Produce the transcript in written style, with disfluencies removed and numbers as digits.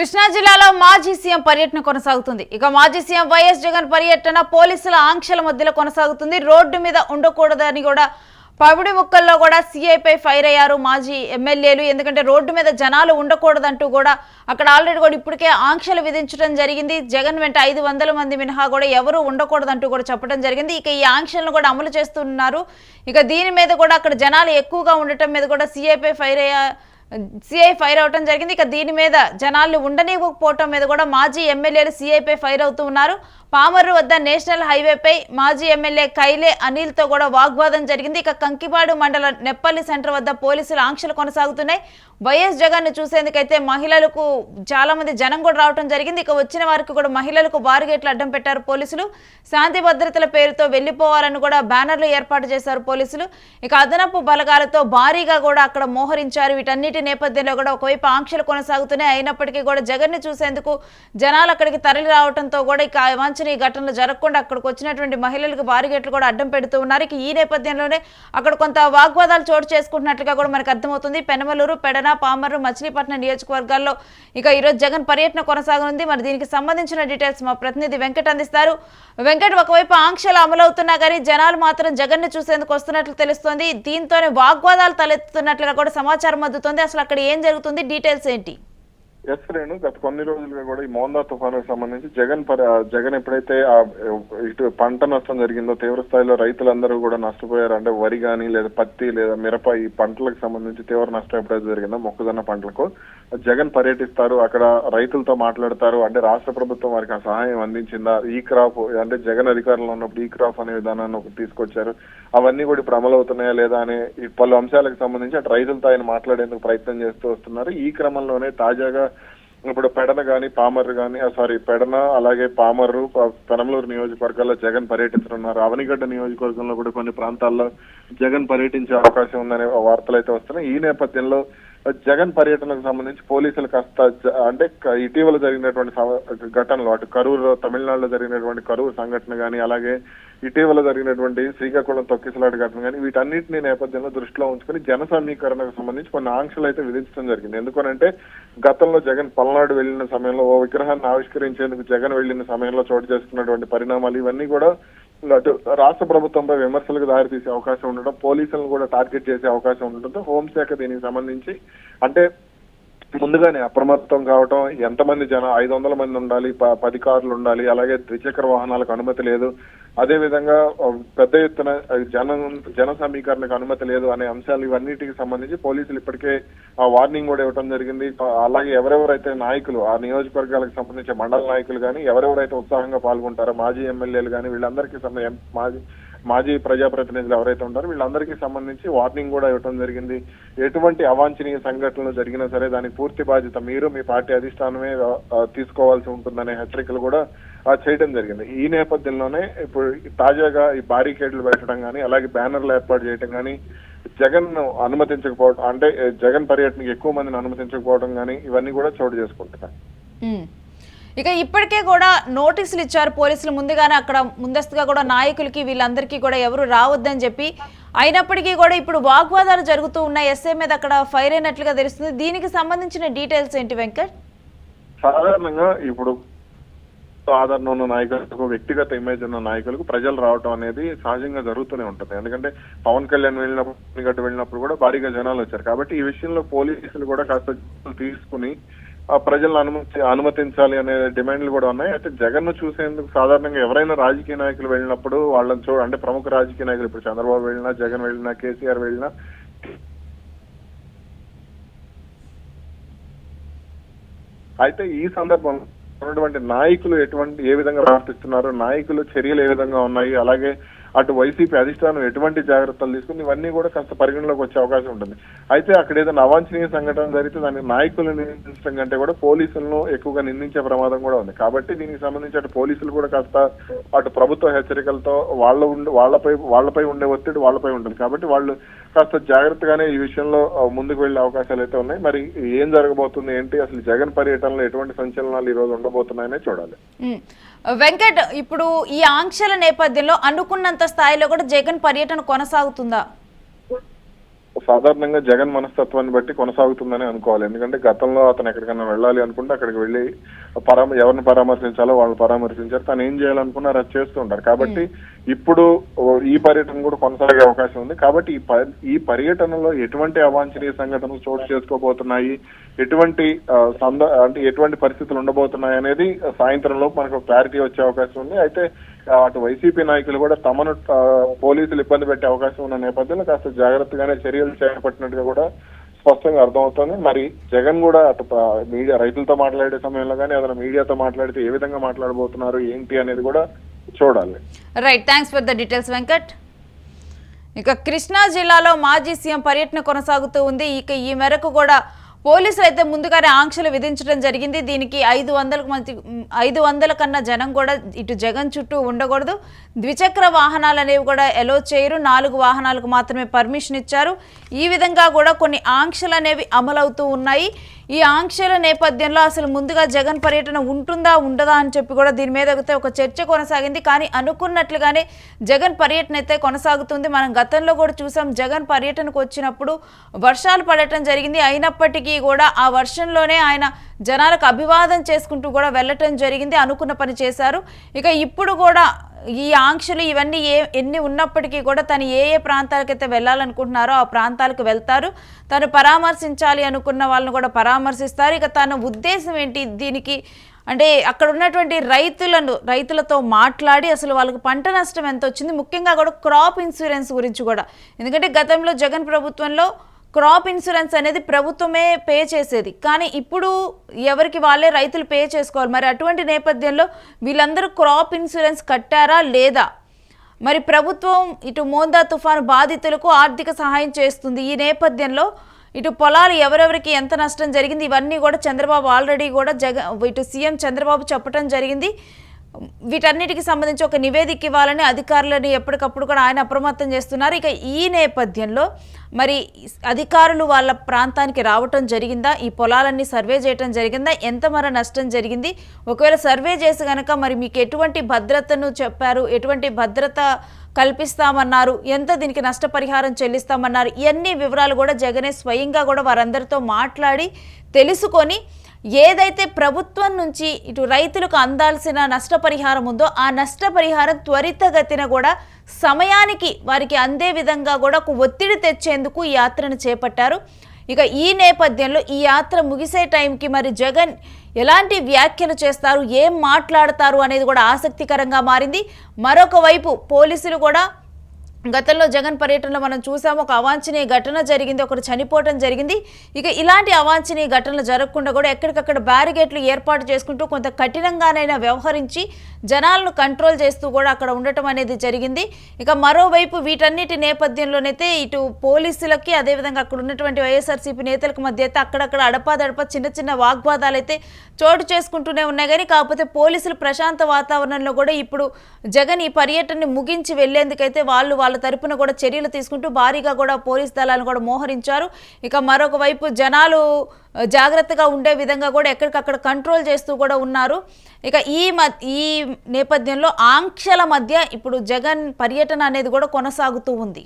కృష్ణా జిల్లాలో మాజీ సీఎం పర్యటన కొనసాగుతుంది. ఇక మాజీ సీఎం వైఎస్ జగన్ పర్యటన పోలీసుల ఆంక్షల మధ్యలో కొనసాగుతుంది. రోడ్డు మీద ఉండకూడదని కూడా పవిడి ముక్కల్లో కూడా సీఐపై ఫైర్ అయ్యారు మాజీ ఎమ్మెల్యేలు. ఎందుకంటే రోడ్డు మీద జనాలు ఉండకూడదంటూ కూడా అక్కడ ఆల్రెడీ కూడా ఇప్పటికే ఆంక్షలు విధించడం జరిగింది. జగన్ వెంట 500 మంది మినహా కూడా ఎవరు ఉండకూడదంటూ కూడా చెప్పడం జరిగింది. ఇక ఈ ఆంక్షలను కూడా అమలు చేస్తున్నారు. ఇక దీని మీద కూడా అక్కడ జనాలు ఎక్కువగా ఉండటం మీద కూడా సీఐ ఫైర్ అవటం జరిగింది. ఇక దీని మీద జనాలు ఉండనివ్వకపోవటం మీద కూడా మాజీ ఎమ్మెల్యేలు సీఐపై ఫైర్ అవుతూ ఉన్నారు. పామర్రు వద్ద నేషనల్ హైవేపై మాజీ ఎమ్మెల్యే కైలే అనిల్తో కూడా వాగ్వాదం జరిగింది. ఇక కంకిపాడు మండల నెప్పల్లి సెంటర్ వద్ద పోలీసుల ఆంక్షలు కొనసాగుతున్నాయి. వైఎస్ జగన్ ను చూసేందుకైతే మహిళలకు చాలా మంది జనం కూడా రావడం జరిగింది. ఇక వచ్చిన వారికి కూడా మహిళలకు బారుగేట్లు అడ్డం పెట్టారు పోలీసులు. శాంతి భద్రతల పేరుతో వెళ్లిపోవాలని కూడా బ్యానర్లు ఏర్పాటు చేశారు పోలీసులు. ఇక అదనపు బలగాలతో భారీగా కూడా అక్కడ మోహరించారు. వీటన్నిటి నేపథ్యంలో కూడా ఒకవైపు ఆంక్షలు కొనసాగుతున్నాయి. అయినప్పటికీ కూడా జగన్ ని చూసేందుకు జనాలు అక్కడికి తరలి రావడంతో కూడా ఇక అవాంఛనీయ ఘటనలు జరగకుండా అక్కడికి వచ్చినటువంటి మహిళలకు బారుగేట్లు కూడా అడ్డం పెడుతూ ఉన్నారు. ఇక ఈ నేపథ్యంలోనే అక్కడ కొంత వాగ్వాదాలు చోటు చేసుకుంటున్నట్లుగా కూడా మనకు అర్థమవుతుంది. పెనమలూరు, పెడన, పామర్రు, మచిలీపట్నం నియోజకవర్గాల్లో ఇక ఈరోజు జగన్ పర్యటన కొనసాగనుంది. మరి దీనికి సంబంధించిన డీటెయిల్స్ మా ప్రతినిధి వెంకట్ అందిస్తారు. వెంకట్, ఒకవైపు ఆంక్షలు అమలవుతున్నా కానీ జనాలు మాత్రం జగన్ ని చూసేందుకు వస్తున్నట్లు తెలుస్తోంది. దీంతోనే వాగ్వాదాలు తలెత్తుతున్నట్లుగా కూడా సమాచారం అందుతోంది. అసలు అక్కడ ఏం జరుగుతుంది, డీటెయిల్స్ ఏంటి? ఎస్ రేణు, గత కొన్ని రోజులుగా కూడా ఈ మోందా తుఫానుకు సంబంధించి జగన్ ఎప్పుడైతే ఇటు పంట నష్టం జరిగిందో, తీవ్ర స్థాయిలో రైతులందరూ కూడా నష్టపోయారు. అంటే వరి కానీ లేదా పత్తి లేదా మిరప ఈ పంటలకు సంబంధించి తీవ్ర నష్టం ఎప్పుడైతే జరిగిందో మొక్కజొన్న పంటలకు జగన్ పర్యటిస్తారు. అక్కడ రైతులతో మాట్లాడతారు. అంటే రాష్ట్ర ప్రభుత్వం వారికి ఆ సహాయం అందించిందా, ఈ క్రాప్ అంటే జగన్ అధికారంలో ఉన్నప్పుడు ఈ క్రాప్ అనే విధానాన్ని ఒకటి తీసుకొచ్చారు. అవన్నీ కూడా ఇప్పుడు అమలు అవుతున్నాయా లేదా అనే ఈ పలు అంశాలకు సంబంధించి అటు రైతులతో ఆయన మాట్లాడేందుకు ప్రయత్నం చేస్తూ వస్తున్నారు. ఈ క్రమంలోనే తాజాగా ఇప్పుడు పెడన కానీ పామర్రు కానీ పెడన అలాగే పామర్రు, పెనమలూరు నియోజకవర్గాల్లో జగన్ పర్యటించనున్నారు. అవనిగడ్డ నియోజకవర్గంలో కూడా కొన్ని ప్రాంతాల్లో జగన్ పర్యటించే అవకాశం ఉందనే వార్తలు అయితే వస్తున్నాయి. ఈ నేపథ్యంలో జగన్ పర్యటనకు సంబంధించి పోలీసులు కాస్త అంటే ఇటీవల జరిగినటువంటి ఘటనలు, అటు కరూరు, తమిళనాడులో జరిగినటువంటి కరూరు సంఘటన కానీ అలాగే ఇటీవల జరిగినటువంటి శ్రీకాకుళం తొక్కిసలాట ఘటన కానీ వీటన్నిటిని నేపథ్యంలో దృష్టిలో ఉంచుకుని జన సమీకరణకు సంబంధించి కొన్ని ఆంక్షలు అయితే విధించడం జరిగింది. ఎందుకనంటే గతంలో జగన్ పల్నాడు వెళ్లిన సమయంలో ఓ విగ్రహాన్ని ఆవిష్కరించేందుకు జగన్ వెళ్లిన సమయంలో చోటు చేసుకున్నటువంటి పరిణామాలు ఇవన్నీ కూడా అటు రాష్ట్ర ప్రభుత్వంపై విమర్శలకు దారితీసే అవకాశం ఉండడం, పోలీసులను కూడా టార్గెట్ చేసే అవకాశం ఉండడంతో హోంశాఖ దీనికి సంబంధించి అంటే ముందుగానే అప్రమత్తం కావటం, ఎంతమంది 500 మంది ఉండాలి, 10 కార్లు ఉండాలి, అలాగే ద్విచక్ర వాహనాలకు అనుమతి లేదు, అదే విధంగా పెద్ద ఎత్తున జన సమీకరణకు అనుమతి లేదు అనే అంశాలు ఇవన్నిటికి సంబంధించి పోలీసులు ఇప్పటికే వార్నింగ్ కూడా ఇవ్వడం జరిగింది. అలాగే ఎవరెవరైతే నాయకులు ఆ నియోజకవర్గాలకు సంబంధించి మండల నాయకులు కానీ ఎవరెవరైతే ఉత్సాహంగా పాల్గొంటారో మాజీ ఎమ్మెల్యేలు కానీ వీళ్ళందరికీ మాజీ ప్రజాప్రతినిధులు ఎవరైతే ఉంటారో వీళ్ళందరికీ సంబంధించి వార్నింగ్ కూడా ఇవ్వడం జరిగింది. ఎటువంటి అవాంఛనీయ సంఘటనలు జరిగినా సరే దానికి పూర్తి బాధ్యత మీరు, మీ పార్టీ అధిష్టానమే తీసుకోవాల్సి ఉంటుందనే హెచ్చరికలు కూడా చేయడం జరిగింది. ఈ నేపథ్యంలోనే ఇప్పుడు తాజాగా ఈ బారికేడ్లు పెట్టడం కానీ అలాగే బ్యానర్లు ఏర్పాటు చేయడం కానీ జగన్ అనుమతించకపోవడం, అంటే జగన్ పర్యటనకి ఎక్కువ మందిని అనుమతించకపోవడం కానీ ఇవన్నీ కూడా చోటు చేసుకుంటున్నాయి. ఇక ఇప్పటికే కూడా నోటీసులు ఇచ్చారు పోలీసులు ముందుగానే, అక్కడ ముందస్తుగా కూడా నాయకులకి వీళ్ళందరికీ కూడా ఎవరు రావద్దని చెప్పి. అయినప్పటికీ కూడా ఇప్పుడు వాగ్వాదాలు జరుగుతూ ఉన్నాయి. ఎస్ఐ మీద అక్కడ ఫైర్ అయినట్లుగా తెలుస్తుంది. దీనికి సంబంధించిన డీటెయిల్స్ ఏంటి వెంకట్? సాధారణంగా ఇప్పుడు ఆదరణ ఉన్న నాయకులకు, వ్యక్తిగత ఇమేజ్ ఉన్న నాయకులకు ప్రజలు రావడం అనేది సహజంగా జరుగుతూనే ఉంటుంది. ఎందుకంటే పవన్ కళ్యాణ్ వెళ్ళినప్పుడు కూడా భారీగా జనాలు వచ్చారు. కాబట్టి ఈ విషయంలో పోలీసులు కూడా కాస్త తీసుకుని ప్రజలను అనుమతించాలి అనే డిమాండ్లు కూడా ఉన్నాయి. అయితే జగన్ ను చూసేందుకు సాధారణంగా ఎవరైనా రాజకీయ నాయకులు వెళ్ళినప్పుడు వాళ్ళని అంటే ప్రముఖ రాజకీయ నాయకులు ఇప్పుడు చంద్రబాబు వెళ్ళినా, జగన్ వెళ్ళినా, కేసీఆర్ వెళ్ళినా అయితే ఈ సందర్భంలో ఉన్నటువంటి నాయకులు ఏ విధంగా ప్రవర్తిస్తున్నారు, నాయకులు చర్యలు ఏ విధంగా ఉన్నాయి, అలాగే అటు వైసీపీ అధిష్టానం ఎటువంటి జాగ్రత్తలు తీసుకుని ఇవన్నీ కూడా కాస్త పరిగణలోకి వచ్చే అవకాశం ఉంటుంది. అయితే అక్కడ ఏదైనా అవాంఛనీయ సంఘటన జరిగితే దానికి నాయకులను నిందించడం కంటే కూడా పోలీసులను ఎక్కువగా నిందించే ప్రమాదం కూడా ఉంది. కాబట్టి దీనికి సంబంధించి అటు పోలీసులు కూడా కాస్త అటు ప్రభుత్వ హెచ్చరికలతో వాళ్ళపై ఉండే ఒత్తిడి వాళ్ళపై ఉంటుంది. కాబట్టి వాళ్ళు కాస్త జాగ్రత్తగానే ఈ విషయంలో ముందుకు వెళ్లే అవకాశాలు అయితే ఉన్నాయి. మరి ఏం జరగబోతుంది ఏంటి, అసలు జగన్ పర్యటనలో ఎటువంటి సంచలనాలు ఈ రోజు ఉండబోతున్నాయనే చూడాలి. వెంకట్, ఇప్పుడు ఈ ఆంక్షల నేపథ్యంలో అనుకున్నంత స్థాయిలో కూడా జగన్ పర్యటన కొనసాగుతుందా? సాధారణంగా జగన్ మనస్తత్వాన్ని బట్టి కొనసాగుతుందని అనుకోవాలి. ఎందుకంటే గతంలో అతను ఎక్కడికైనా వెళ్ళాలి అనుకుంటే అక్కడికి వెళ్ళి ఎవరిని పరామర్శించాలో వాళ్ళని పరామర్శించారు, తను ఏం చేయాలనుకున్నారో అది చేస్తూ ఉంటారు. కాబట్టి ఇప్పుడు ఈ పర్యటన కూడా కొనసాగే అవకాశం ఉంది. కాబట్టి ఈ పర్యటనలో ఎటువంటి అవాంఛనీయ సంఘటనలు చోటు చేసుకోబోతున్నాయి, ఎటువంటి అంటే ఎటువంటి పరిస్థితులు ఉండబోతున్నాయి అనేది సాయంత్రంలో మనకు క్లారిటీ వచ్చే అవకాశం ఉంది. అయితే అటు వైసీపీ నాయకులు కూడా తమను పోలీసులు ఇబ్బంది పెట్టే అవకాశం ఉన్న నేపథ్యంలో కాస్త జాగ్రత్తగానే చర్యలు చేపట్టినట్టుగా కూడా స్పష్టంగా అర్థమవుతుంది. మరి జగన్ కూడా అటు మీడియా రైతులతో మాట్లాడే సమయంలో కానీ ఏదైనా మీడియాతో మాట్లాడితే ఏ విధంగా మాట్లాడబోతున్నారు ఏంటి అనేది కూడా చూడాలి. Right, thanks for the details Venkat. ఇక కృష్ణా జిల్లాలో మాజీ సీఎం పర్యటన కొనసాగుతూ ఉంది. ఇక ఈ మేరకు కూడా పోలీసులు అయితే ముందుగానే ఆంక్షలు విధించడం జరిగింది. దీనికి 500 కన్నా జనం కూడా ఇటు జగన్ చుట్టూ ఉండకూడదు. ద్విచక్ర వాహనాలు అనేవి కూడా ఎలో చేయరు. 4 వాహనాలకు మాత్రమే పర్మిషన్ ఇచ్చారు. ఈ విధంగా కూడా కొన్ని ఆంక్షలు అనేవి అమలవుతూ ఉన్నాయి. ఈ ఆంక్షల నేపథ్యంలో అసలు ముందుగా జగన్ పర్యటన ఉంటుందా ఉండదా అని చెప్పి కూడా దీని మీద అయితే ఒక చర్చ కొనసాగింది. కానీ అనుకున్నట్లుగానే జగన్ పర్యటన అయితే కొనసాగుతుంది. మనం గతంలో కూడా చూసాం, జగన్ పర్యటనకు వచ్చినప్పుడు వర్షాలు పడటం జరిగింది. అయినప్పటికీ కూడా ఆ వర్షంలోనే ఆయన జనాలకు అభివాదం చేసుకుంటూ కూడా వెళ్ళటం జరిగింది. అనుకున్న పని చేశారు. ఇక ఇప్పుడు కూడా ఈ ఆంక్షలు ఇవన్నీ ఎన్ని ఉన్నప్పటికీ కూడా తను ఏ ప్రాంతాలకైతే వెళ్ళాలనుకుంటున్నారో ఆ ప్రాంతాలకు వెళ్తారు. తను పరామర్శించాలి అనుకున్న వాళ్ళని కూడా పరామర్శిస్తారు. ఇక తన ఉద్దేశం ఏంటి దీనికి అంటే అక్కడ ఉన్నటువంటి రైతులతో మాట్లాడి అసలు వాళ్ళకి పంట నష్టం ఎంత వచ్చింది, ముఖ్యంగా కూడా క్రాప్ ఇన్సూరెన్స్ గురించి కూడా. ఎందుకంటే గతంలో జగన్ ప్రభుత్వంలో క్రాప్ ఇన్సూరెన్స్ అనేది ప్రభుత్వమే పే చేసేది, కానీ ఇప్పుడు ఎవరికి వాళ్ళే రైతులు పే చేసుకోవాలి. మరి అటువంటి నేపథ్యంలో వీళ్ళందరూ క్రాప్ ఇన్సూరెన్స్ కట్టారా లేదా? మరి ప్రభుత్వం ఇటు మోందా తుఫాను బాధితులకు ఆర్థిక సహాయం చేస్తుంది. ఈ నేపథ్యంలో ఇటు పొలాలు ఎవరెవరికి ఎంత నష్టం జరిగింది ఇవన్నీ కూడా చంద్రబాబు ఆల్రెడీ కూడా ఇటు సీఎం చంద్రబాబు చెప్పడం జరిగింది. వీటన్నిటికి సంబంధించి ఒక నివేదిక ఇవ్వాలని అధికారులని ఎప్పటికప్పుడు కూడా ఆయన అప్రమత్తం చేస్తున్నారు. ఇక ఈ నేపథ్యంలో మరి అధికారులు వాళ్ళ ప్రాంతానికి రావటం జరిగిందా, ఈ పొలాలన్నీ సర్వే చేయటం జరిగిందా, ఎంత మరి నష్టం జరిగింది, ఒకవేళ సర్వే చేసి కనుక మరి మీకు ఎటువంటి భద్రతను చెప్పారు, ఎటువంటి భద్రత కల్పిస్తామన్నారు, ఎంత దీనికి నష్టపరిహారం చెల్లిస్తామన్నారు, ఇవన్నీ వివరాలు కూడా జగనే స్వయంగా కూడా వారందరితో మాట్లాడి తెలుసుకొని ఏదైతే ప్రభుత్వం నుంచి ఇటు రైతులకు అందాల్సిన నష్టపరిహారం ఉందో ఆ నష్టపరిహారం త్వరితగతిన కూడా సమయానికి వారికి అందే విధంగా కూడా ఒక ఒత్తిడి తెచ్చేందుకు ఈ యాత్రను చేపట్టారు. ఇక ఈ నేపథ్యంలో ఈ యాత్ర ముగిసే టైంకి మరి జగన్ ఎలాంటి వ్యాఖ్యలు చేస్తారు, ఏం మాట్లాడతారు అనేది కూడా ఆసక్తికరంగా మారింది. మరొక వైపు పోలీసులు కూడా గతంలో జగన్ పర్యటనలో మనం చూసాము, ఒక అవాంఛనీయ ఘటన జరిగింది, ఒకరు చనిపోవటం జరిగింది. ఇక ఇలాంటి అవాంఛనీయ ఘటనలు జరగకుండా కూడా ఎక్కడికక్కడ బ్యారిగేట్లు ఏర్పాటు చేసుకుంటూ కొంత కఠినంగానైనా వ్యవహరించి జనాలను కంట్రోల్ చేస్తూ కూడా అక్కడ ఉండటం అనేది జరిగింది. ఇక మరోవైపు వీటన్నిటి నేపథ్యంలోనైతే ఇటు పోలీసులకి అదేవిధంగా అక్కడ ఉన్నటువంటి వైఎస్ఆర్సీపీ నేతలకు మధ్య అయితే అక్కడక్కడ అడపాదడప చిన్న చిన్న వాగ్వాదాలు అయితే చోటు చేసుకుంటూనే ఉన్నాయి. కానీ కాకపోతే పోలీసులు ప్రశాంత వాతావరణంలో కూడా ఇప్పుడు జగన్ ఈ పర్యటనని ముగించి వెళ్లేందుకైతే వాళ్ళ తరపున కూడా చర్యలు తీసుకుంటూ భారీగా కూడా పోలీస్ దళాలను కూడా మోహరించారు. ఇక మరొక వైపు జనాలు జాగ్రత్తగా ఉండే విధంగా కూడా ఎక్కడికక్కడ కంట్రోల్ చేస్తూ కూడా ఉన్నారు. ఇక ఈ నేపథ్యంలో ఆంక్షల మధ్య ఇప్పుడు జగన్ పర్యటన అనేది కూడా కొనసాగుతూ ఉంది.